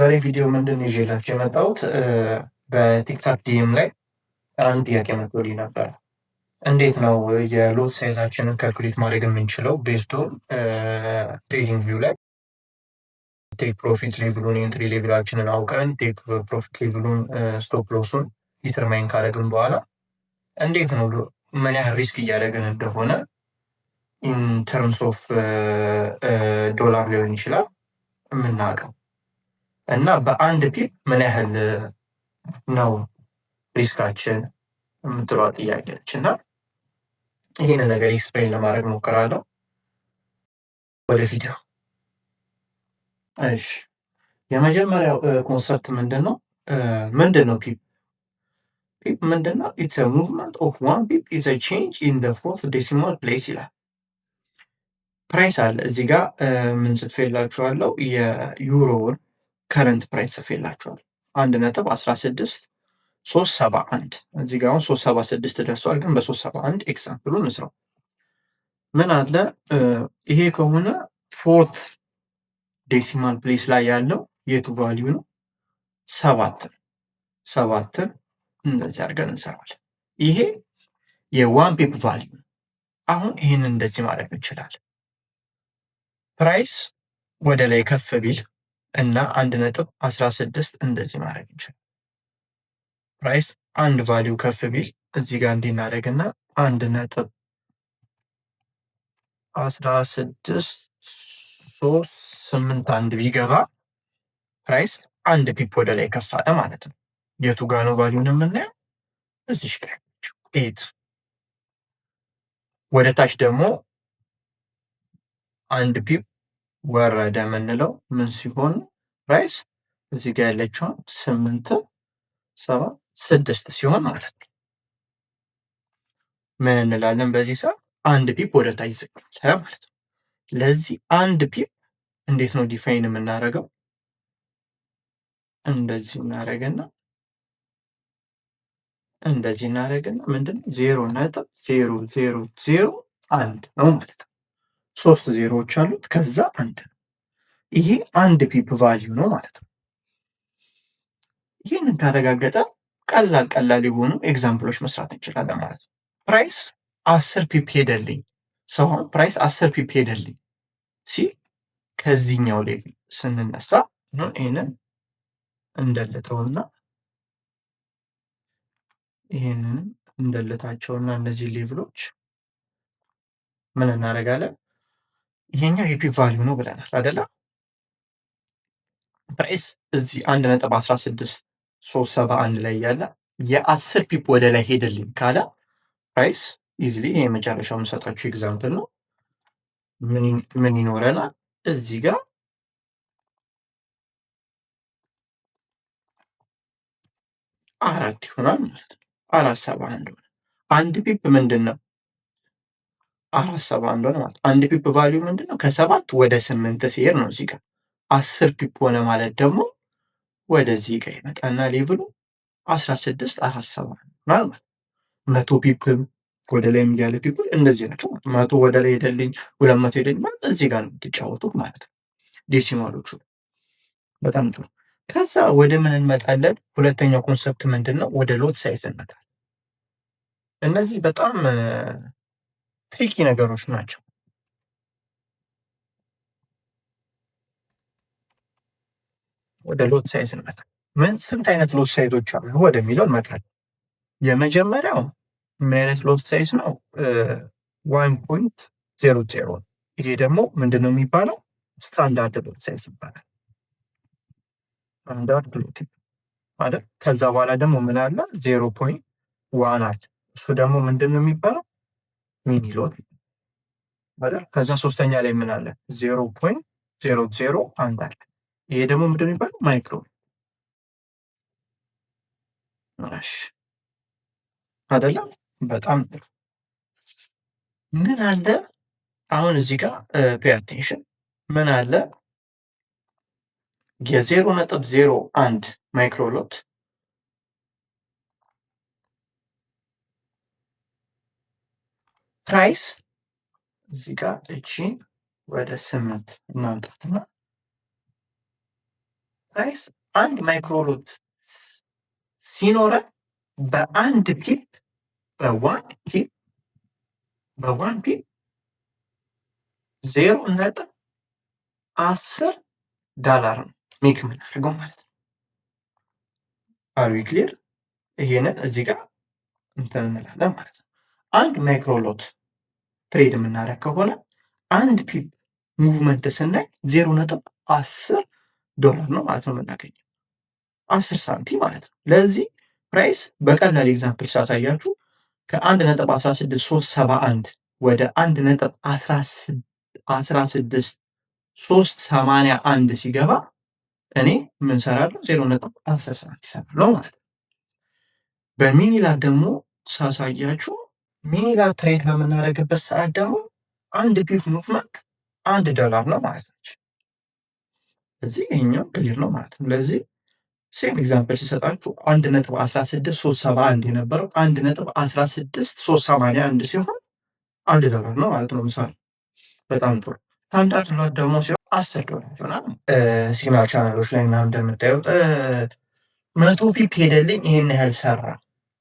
ዛሬ ቪዲዮ ምንድን ይዤላችሁ የመጣሁት በቲክታክ ዲኤም ላይ አንድ ጥያቄ መጥቶልኝ ነበር። እንዴት ነው የሎት ሳይዛችንን ካልኩሌት ማድረግ የምንችለው ቤዝድ ኦን ትሬዲንግ ቪው ላይ ቴክ ፕሮፊት ሌቭሉን ኤንትሪ ሌቭላችንን አውቀን ቴክ ፕሮፊት ሌቭሉን ስቶፕ ሎሱን ዲተርማይን ካደረግን በኋላ እንዴት ነው ምን ያህል ሪስክ እያደረግን እንደሆነ ኢን ተርምስ ኦፍ ዶላር ሊሆን ይችላል የምናውቀው እና በአንድ ፒፕ ምን ያህል ነው ሪስካችን የምትለዋ ጥያቄ ነች እና ይህን ነገር ኤክስፕሌን ለማድረግ ሞክራለሁ። ወደ ቪዲዮ። እሺ የመጀመሪያው ኮንሰፕት ምንድን ነው? ፒፕ? ፒፕ ምንድን ነው? ኢትስ ሙቭመንት ኦፍ ዋን ፒፕ ኢዝ ቼንጅ ኢን ዘ ፎርት ዴሲማል ፕሌስ ይላል። ፕራይስ አለ እዚህ ጋር ምን ጽፌላችኋለሁ? የዩሮውን ከረንት ፕራይስ ጽፌላችኋል 1.16371 እዚህ ጋር አሁን 376 ደርሷል፣ ግን በ371 ኤግዛምፕሉን እንስራው። ምን አለ ይሄ ከሆነ ፎርት ዴሲማል ፕሌስ ላይ ያለው የቱ ቫሊዩ ነው? ሰባትን እንደዚህ አድርገን እንሰራዋለን። ይሄ የዋን ፒፕ ቫሊዩ ነው። አሁን ይህን እንደዚህ ማድረግ እንችላለን። ፕራይስ ወደ ላይ ከፍ ቢል እና 1.16 እንደዚህ ማድረግ እንችላለን። ፕራይስ አንድ ቫሊዩ ከፍ ቢል እዚህ ጋር እንዲናደረግና 1.16381 ቢገባ ፕራይስ አንድ ፒፕ ወደ ላይ ከፍ አለ ማለት ነው። የቱ ጋ ነው ቫሊዩን የምናየው? እዚሽ ጋር ኤት። ወደ ታች ደግሞ አንድ ፒፕ ወረደ የምንለው ምን ሲሆን ፕራይስ እዚህ ጋር ያለችውን 8.76 ሲሆን ማለት ነው። ምን እንላለን በዚህ ሰዓት? አንድ ፒፕ ወደ ታች ዝቅ አለ ማለት ነው። ለዚህ አንድ ፒፕ እንዴት ነው ዲፋይን የምናደርገው? እንደዚህ እናደርግና ምንድነው 0.0001 ነው ማለት ነው። 3 ዜሮዎች አሉት ከዛ አንድ ነው። ይሄ አንድ ፒፕ ቫሊዩ ነው ማለት ነው። ይህንን ካረጋገጠ ቀላል የሆኑ ኤግዛምፕሎች መስራት እንችላለን ማለት ነው። ፕራይስ 10 ፒፕ ሄደልኝ ሰውን ፕራይስ 10 ፒፕ ሄደልኝ ሲል ከዚህኛው ሌቭል ስንነሳ ይህንን እንደልተውና ይህንን እንደልታቸውና እነዚህ ሌቭሎች ምን እናደርጋለን? ይሄኛው የፒፕ ቫሊዩ ነው ብለናል አይደለ? ፕራይስ እዚህ 1.16371 ላይ ያለ የ10 ፒፕ ወደ ላይ ሄደልኝ ካለ ፕራይስ ኢዝሊ የመጨረሻው የምሰጣችሁ ኤግዛምፕል ነው። ምን ይኖረናል እዚህ ጋር አራት ይሆናል ማለት ነው። 471 ሆነ። አንድ ፒፕ ምንድን ነው? 471 ሆነ ማለት አንድ ፒፕ ቫሊዩ ምንድን ነው? ከ7 ወደ 8 ሲሄድ ነው። እዚህ ጋር 10 ፒፕ ሆነ ማለት ደግሞ ወደዚህ ጋር ይመጣና ሌቭሉ 16.47 ማለት 100 ፒፕም ወደ ላይ የሚያለ ፒፕል እንደዚህ ናቸው። 100 ወደ ላይ ሄደልኝ 200 ሄደልኝ ማለት እዚህ ጋር ነው የምትጫወቱት ማለት ነው። ዴሲማሎቹ በጣም ጥሩ። ከዛ ወደ ምን እንመጣለን? ሁለተኛው ኮንሰፕት ምንድን ነው? ወደ ሎት ሳይዝ እንመጣለን። እነዚህ በጣም ትሪኪ ነገሮች ናቸው። ወደ ሎት ሳይዝ እንመጣለን። ስንት አይነት ሎት ሳይዞች አሉ ወደሚለው እንመጣለን። የመጀመሪያው ምን አይነት ሎት ሳይዝ ነው? 1.00 ይሄ ደግሞ ምንድን ነው የሚባለው? ስታንዳርድ ሎት ሳይዝ ይባላል። ስታንዳርድ ሎት አይደል? ከዛ በኋላ ደግሞ ምን አለ? 0.1 አለ። እሱ ደግሞ ምንድን ነው የሚባለው? ሚኒ ሎት አይደል? ከዛ ሶስተኛ ላይ ምን አለ? 0.001 አለ። ይሄ ደግሞ ምንድን ነው የሚባለው? ማይክሮ። እሺ አይደለም? በጣም ጥሩ። ምን አለ አሁን እዚህ ጋር ፔይ አቴንሽን። ምን አለ? የ0.01 ማይክሮ ሎት ፕራይስ እዚህ ጋር እቺን ወደ 8 እናምጣትና ፕራይስ አንድ ማይክሮሎት ሲኖረን በአንድ ፒፕ በዋን ፒፕ $0.10 ነው ሜክ የምናደርገው ማለት ነው። አር ዊ ክሊር? ይሄንን እዚህ ጋር እንትን እንላለን ማለት ነው። አንድ ማይክሮሎት ትሬድ የምናደርግ ከሆነ አንድ ፒፕ ሙቭመንት ስናይ $0.10 ነው ማለት ነው የምናገኘው 10 ሳንቲም ማለት ነው። ለዚህ ፕራይስ በቀላል ኤግዛምፕል ሳሳያችሁ ከ1.16371 ወደ 1.16381 ሲገባ እኔ ምን ሰራለሁ? 0.10 ሳንቲም እሰራለሁ ማለት ነው። በሚኒላክ ደግሞ ሳሳያችሁ ሚኒላክ ትሬድ በምናደርግበት ሰዓት ደግሞ አንድ ፒፕ ሙቭመንት $1 ነው ማለት ነች። እዚህ ይሄኛው ክሊር ነው ማለት ነው። ለዚህ ሴም ኤግዛምፕል ሲሰጣችሁ 1.16371 የነበረው 1.16381 ሲሆን $1 ነው ማለት ነው። ምሳሌ በጣም ጥሩ። ስታንዳርድ ሎት ደግሞ ሲሆን $10 ይሆናል። ሲግናል ቻናሎች ላይ ምናምን እንደምታዩት 100 ፒፕ ሄደልኝ ይሄን ያህል ሰራ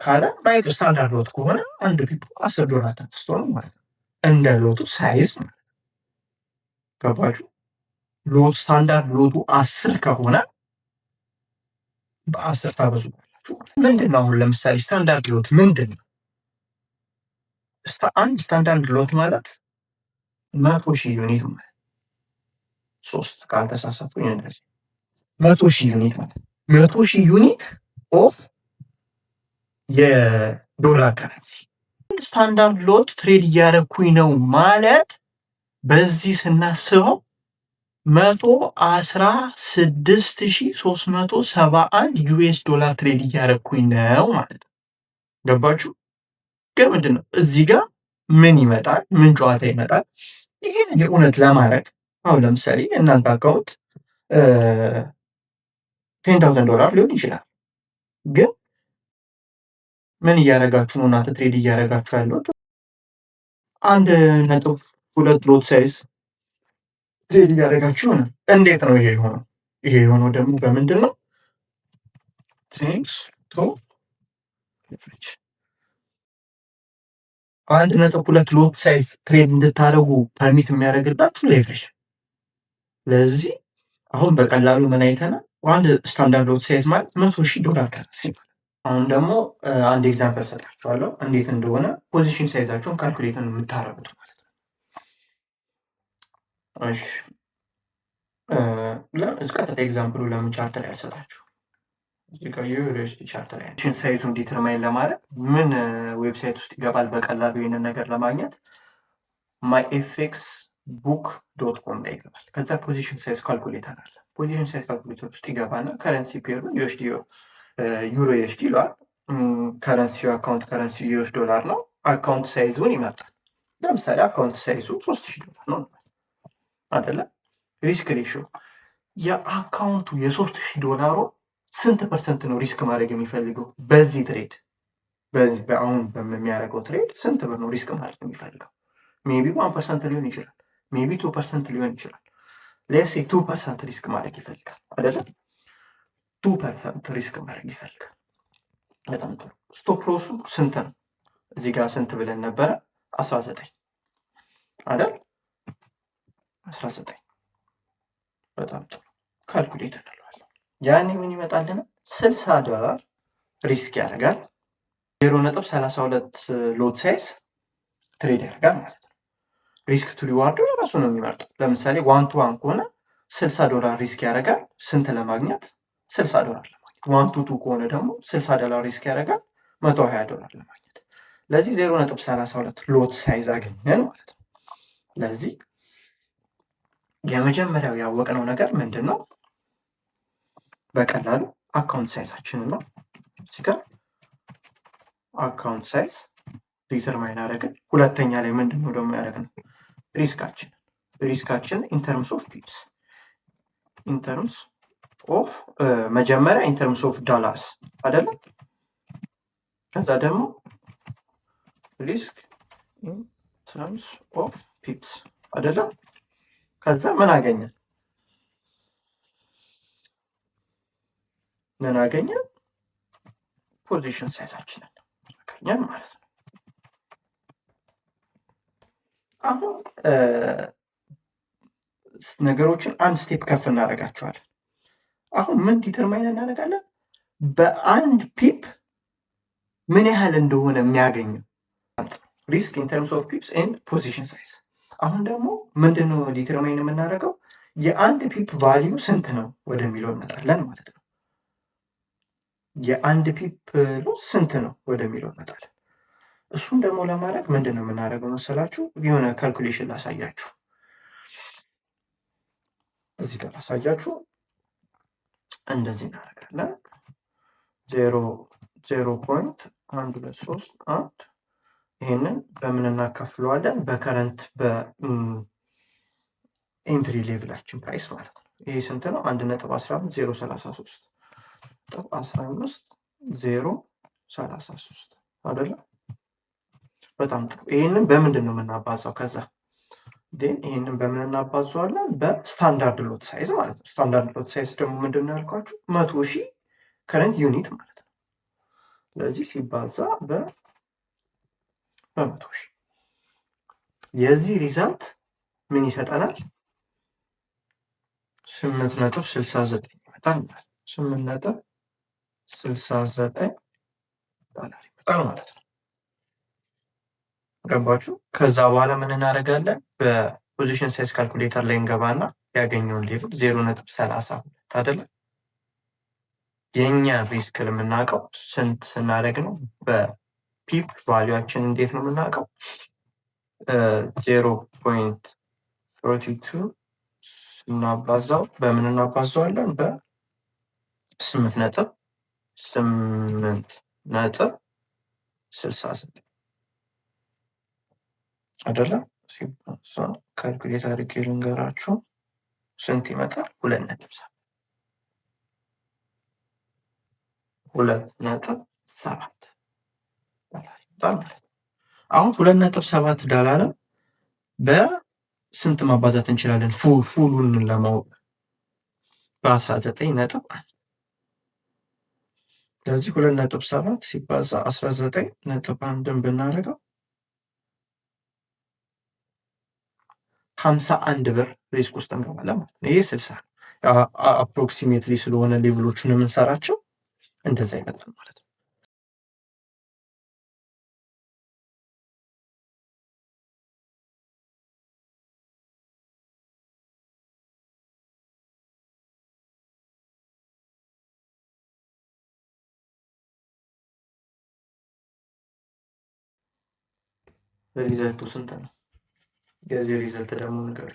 ካለ ማይክሮ ስታንዳርድ ሎት ከሆነ አንድ ፒፕ $10 ተነስቶ ነው ማለት ነው። እንደ ሎቱ ሳይዝ ማለት ነው። ገባችሁ? ሎት ስታንዳርድ ሎቱ 10 ከሆነ በ10 ታበዙታላችሁ። ምንድን ነው አሁን ለምሳሌ ስታንዳርድ ሎት ምንድን ነው? አንድ ስታንዳርድ ሎት ማለት 100,000 ዩኒት ማለት 3 ካልተሳሳትኩኝ እንደዚህ 100,000 ዩኒት ማለት 100,000 ዩኒት ኦፍ የዶላር ከረንሲ ስታንዳርድ ሎት ትሬድ እያደረኩኝ ነው ማለት በዚህ ስናስበው $116,371 ትሬድ እያደረኩኝ ነው ማለት ነው። ገባችሁ? ግን ምንድን ነው እዚህ ጋር ምን ይመጣል? ምን ጨዋታ ይመጣል? ይህን የእውነት ለማድረግ አሁን ለምሳሌ እናንተ አካውንት $10,000 ሊሆን ይችላል። ግን ምን እያደረጋችሁ ነው እናንተ ትሬድ እያደረጋችሁ ያለው 1.2 ሎት ሳይዝ ትሬድ እያደረጋችሁ ነው። እንዴት ነው ይሄ የሆነው? ይሄ የሆነው ደግሞ በምንድን ነው? ቴንክስ ቱ ሌቨሬጅ 1.2 ሎት ሳይዝ ትሬድ እንድታደርጉ ፐርሚት የሚያደርግላችሁ ሌቨሬጅ። ለዚህ አሁን በቀላሉ ምን አይተናል? አንድ ስታንዳርድ ሎት ሳይዝ ማለት $100,000 ከረንሲ ማለት። አሁን ደግሞ አንድ ኤግዛምፕል ሰጣችኋለሁ እንዴት እንደሆነ ፖዚሽን ሳይዛችሁን ካልኩሌት የምታደርጉት ማለት ነው። እሺ ቀጥታ ኤግዛምፕሉ ለምን ቻርት ላይ አልሰጣችሁ? እዚህ ጋር የዩኤስዲ ቻርት ላይ ፖዚሽን ሳይዙን ዲተርማይን ለማድረግ ምን ዌብሳይት ውስጥ ይገባል? በቀላሉ ይህንን ነገር ለማግኘት myfxbook.com ላይ ይገባል። ከዛ ፖዚሽን ሳይዝ ካልኩሌተር አለ። ፖዚሽን ሳይዝ ካልኩሌተር ውስጥ ይገባና ከረንሲ ፔሩን ዩኤስዲ ዩሮ ዩኤስዲ ይለዋል። ከረንሲው አካውንት ከረንሲ ዩኤስ ዶላር ነው። አካውንት ሳይዙን ይመርጣል። ለምሳሌ አካውንት ሳይዙ $3,000 ነው አይደለ? ሪስክ ሬሽዮ የአካውንቱ $3,000 ስንት ፐርሰንት ነው ሪስክ ማድረግ የሚፈልገው በዚህ ትሬድ? በዚህ አሁን በሚያደርገው ትሬድ ስንት ብር ነው ሪስክ ማድረግ የሚፈልገው? ሜቢ 1% ሊሆን ይችላል። ሜቢ 2% ሊሆን ይችላል። ሌትስ ሴይ 2% ሪስክ ማድረግ ይፈልጋል አይደለ? 2% ሪስክ ማድረግ ይፈልጋል። በጣም ጥሩ። ስቶፕ ሎሱ ስንት ነው? እዚህ ጋር ስንት ብለን ነበረ? 19 አይደል? 19 በጣም ጥሩ። ካልኩሌት እንለዋለን። ያኔ ምን ይመጣልን? $60 ሪስክ ያደርጋል። 0.32 ሎት ሳይዝ ትሬድ ያደርጋል ማለት ነው። ሪስክ ቱ ሪዋርዱ የራሱ ነው የሚመርጠው። ለምሳሌ 1-to-1 ከሆነ $60 ሪስክ ያደርጋል። ስንት ለማግኘት? $60 ለማግኘት። 1-to-2 ከሆነ ደግሞ $60 ሪስክ ያደርጋል። $120 ለማግኘት። ለዚህ 0.32 ሎት ሳይዝ አገኘን ማለት ነው። ለዚህ የመጀመሪያው ያወቅነው ነገር ምንድን ነው? በቀላሉ አካውንት ሳይዛችንን ነው። እዚህ ጋር አካውንት ሳይዝ ዲተርማይን አደረግን። ሁለተኛ ላይ ምንድን ነው ደግሞ ያደረግነው? ሪስካችን ኢንተርምስ ኦፍ ፒፕስ ኢንተርምስ ኦፍ መጀመሪያ ኢንተርምስ ኦፍ ዶላርስ አይደለም። ከዛ ደግሞ ሪስክ ኢንተርምስ ኦፍ ፒፕስ አይደለም። ከዛ ምን አገኘን? ምን አገኘን? ፖዚሽን ሳይዛችንን አገኘን ማለት ነው። አሁን ነገሮችን አንድ ስቴፕ ከፍ እናደርጋቸዋለን። አሁን ምን ዲተርማይን እናደርጋለን? በአንድ ፒፕ ምን ያህል እንደሆነ የሚያገኘው ሪስክ ኢን ተርምስ ኦፍ ፒፕስ ኤንድ ፖዚሽን ሳይዝ። አሁን ደግሞ ምንድነው ዲተርማይን የምናደርገው? የአንድ ፒፕ ቫሊዩ ስንት ነው ወደሚለው እንመጣለን ማለት ነው። የአንድ ፒፕ ሎስ ስንት ነው ወደሚለው እንመጣለን። እሱም ደግሞ ለማድረግ ምንድን ነው የምናደርገው መሰላችሁ? የሆነ ካልኩሌሽን ላሳያችሁ። እዚህ ጋር ላሳያችሁ። እንደዚህ እናደርጋለን። 0.123 ይህንን በምን እናካፍለዋለን? በከረንት በኤንትሪ ሌቭላችን ፕራይስ ማለት ነው። ይህ ስንት ነው? 1.15033 1.15033 አይደለ? በጣም ጥሩ። ይህንን በምንድን ነው የምናባዛው? ከዛ ይህንን በምን እናባዘዋለን? በስታንዳርድ ሎት ሳይዝ ማለት ነው። ስታንዳርድ ሎት ሳይዝ ደግሞ ምንድን ነው ያልኳችሁ? 100,000 ከረንት ዩኒት ማለት ነው። ስለዚህ ሲባዛ በ100,000 የዚህ ሪዛልት ምን ይሰጠናል? 8.69 ይመጣል ማለት ነው። 8.69 ዶላር ይመጣል ማለት ነው። ገባችሁ? ከዛ በኋላ ምን እናደርጋለን? በፖዚሽን ሳይዝ ካልኩሌተር ላይ እንገባና ያገኘውን ሌቭል 0.32 አይደለ? የኛ ሪስክ የምናውቀው ስንት ስናደርግ ነው? በፒፕ ቫሊዩአችን እንዴት ነው የምናውቀው? 0.32 ስናባዛው በምን እናባዛዋለን? በ8.69 አይደለ? ሲባዛ ካልኩሌት አድርጌ ልንገራችሁ ስንት ይመጣል? 2.7 ዶላር ይመጣል ማለት ነው። አሁን 2.7 ዶላርን በስንት ማባዛት እንችላለን? ፉሉን ለማወቅ በ19.1 ስለዚህ 2.7 ሲባዛ 19.1ን ብናደርገው 51 ብር ሪስክ ውስጥ እንገባለን ማለት ነው። ይሄ 60 አፕሮክሲሜትሊ ስለሆነ ሌቭሎቹን የምንሰራቸው እንደዛ ይመጣል ማለት ነው። ሪዘልቱ ስንት ነው? የዚህ ሪዘልት ደግሞ ነገር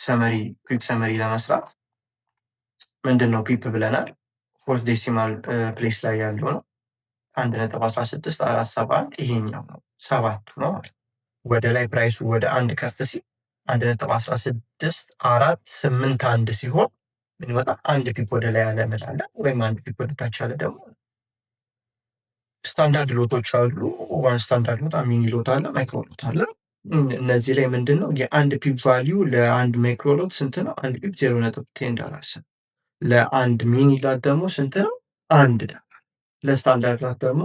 ሰመሪ ኩዊክ ሰመሪ ለመስራት ምንድን ነው ፒፕ ብለናል። ፎርስ ዴሲማል ፕሌስ ላይ ያለው ነው 1.16471 ይሄኛው ነው ሰባቱ ነው ማለት ወደ ላይ ፕራይሱ ወደ አንድ ከፍ ሲል 1.16481 ሲሆን ምን ይመጣል? አንድ ፒፕ ወደ ላይ ያለ እንላለን፣ ወይም አንድ ፒፕ ወደ ታች ያለ ደግሞ ስታንዳርድ ሎቶች አሉ። ዋን ስታንዳርድ ሎት፣ ሚኒ ሎት አለ፣ ማይክሮ ሎት አለ። እነዚህ ላይ ምንድን ነው የአንድ ፒፕ ቫሊዩ ለአንድ ማይክሮ ሎት ስንት ነው? አንድ ፒፕ 0.10 ዶላር። ለአንድ ሚኒ ላት ደግሞ ስንት ነው? 1 ዶላር። ለስታንዳርድ ላት ደግሞ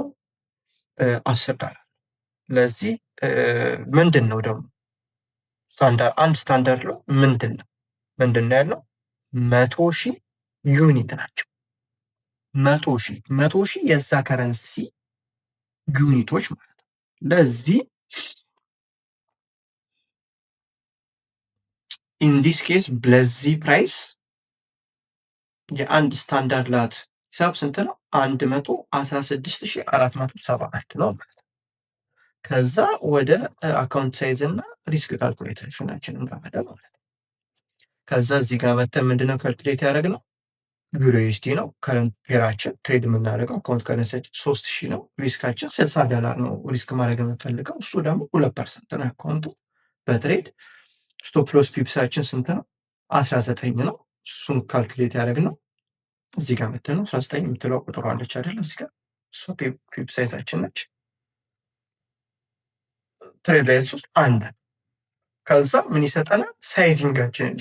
10 ዶላር። ለዚህ ምንድን ነው ደግሞ አንድ ስታንዳርድ ሎት ምንድን ነው ያለው? 100,000 ዩኒት ናቸው። 100,000 የዛ ከረንሲ ዩኒቶች ማለት ነው። ለዚህ ኢንዲስ ኬስ ለዚህ ፕራይስ የአንድ ስታንዳርድ ላት ሂሳብ ስንት ነው? 116,471 ነው ማለት ነው። ከዛ ወደ አካውንት ሳይዝ እና ሪስክ ካልኩሌሽናችን እንገባለን ማለት ነው። ከዛ እዚህ ጋር መተን ምንድነው ካልኩሌት ያደረግነው? ዩሮ ዩኤስዲ ነው ከረንት ፔራችን ትሬድ የምናደርገው። አካውንት ከረንሲያችን 3,000 ነው። ሪስካችን 60 ዶላር ነው ሪስክ ማድረግ የምንፈልገው። እሱ ደግሞ 2% ነው አካውንቱ በትሬድ። ስቶፕ ሎስ ፒፕሳችን ስንት ነው? 19 ነው። እሱን ካልኩሌት ያደረግነው እዚህ ጋር መተን ነው። 19 የምትለው ቁጥሩ አለች አይደል? እዚህ ጋር እሷ ፒፕ ሳይዛችን ነች። ትሬድ ላይ 3 1 ከዛ ምን ይሰጠናል? ሳይዚንጋችንን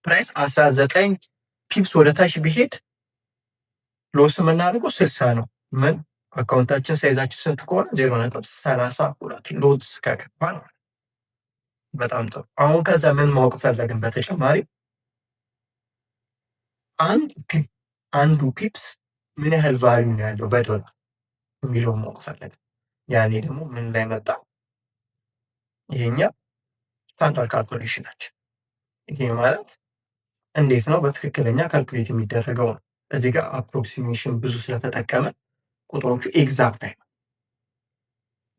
ፕራይስ 19 ፒፕስ ወደ ታች ቢሄድ ሎስ የምናደርገው 60 ነው። ምን አካውንታችን ሳይዛችን ስንት ከሆነ 0.32 ሎስ ከገባን ማለት ነው። በጣም ጥሩ። አሁን ከዛ ምን ማወቅ ፈለግን? በተጨማሪ አንዱ ፒፕስ ምን ያህል ቫልዩ ነው ያለው በዶላር የሚለውን ማወቅ ፈለግን። ያኔ ደግሞ ምን ላይ መጣ? ይሄኛ ስታንዳርድ ካልኩሌሽናችን። ይሄ ማለት እንዴት ነው በትክክለኛ ካልኩሌት የሚደረገው ነው። እዚህ ጋር አፕሮክሲሜሽን ብዙ ስለተጠቀመ ቁጥሮቹ ኤግዛክት አይሆንም።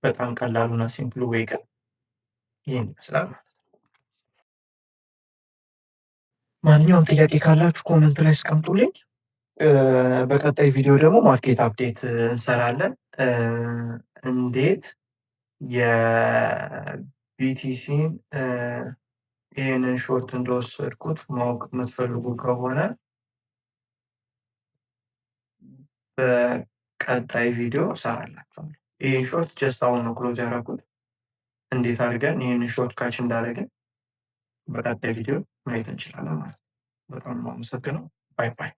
በጣም ቀላሉና ሲምፕሉ ዌይ ግን ይህን ይመስላል ማለት ነው። ማንኛውም ጥያቄ ካላችሁ ኮመንት ላይ አስቀምጡልኝ። በቀጣይ ቪዲዮ ደግሞ ማርኬት አፕዴት እንሰራለን። እንዴት የቢቲሲን ይህንን ሾርት እንደወሰድኩት ማወቅ የምትፈልጉ ከሆነ በቀጣይ ቪዲዮ እሰራላችኋለሁ። ይህን ሾርት ጀስት አሁን ነው ክሎዝ ያደረኩት። እንዴት አድርገን ይህንን ሾርት ካች እንዳደረግን በቀጣይ ቪዲዮ ማየት እንችላለን ማለት ነው። በጣም ነው አመሰግነው። ባይ ባይ።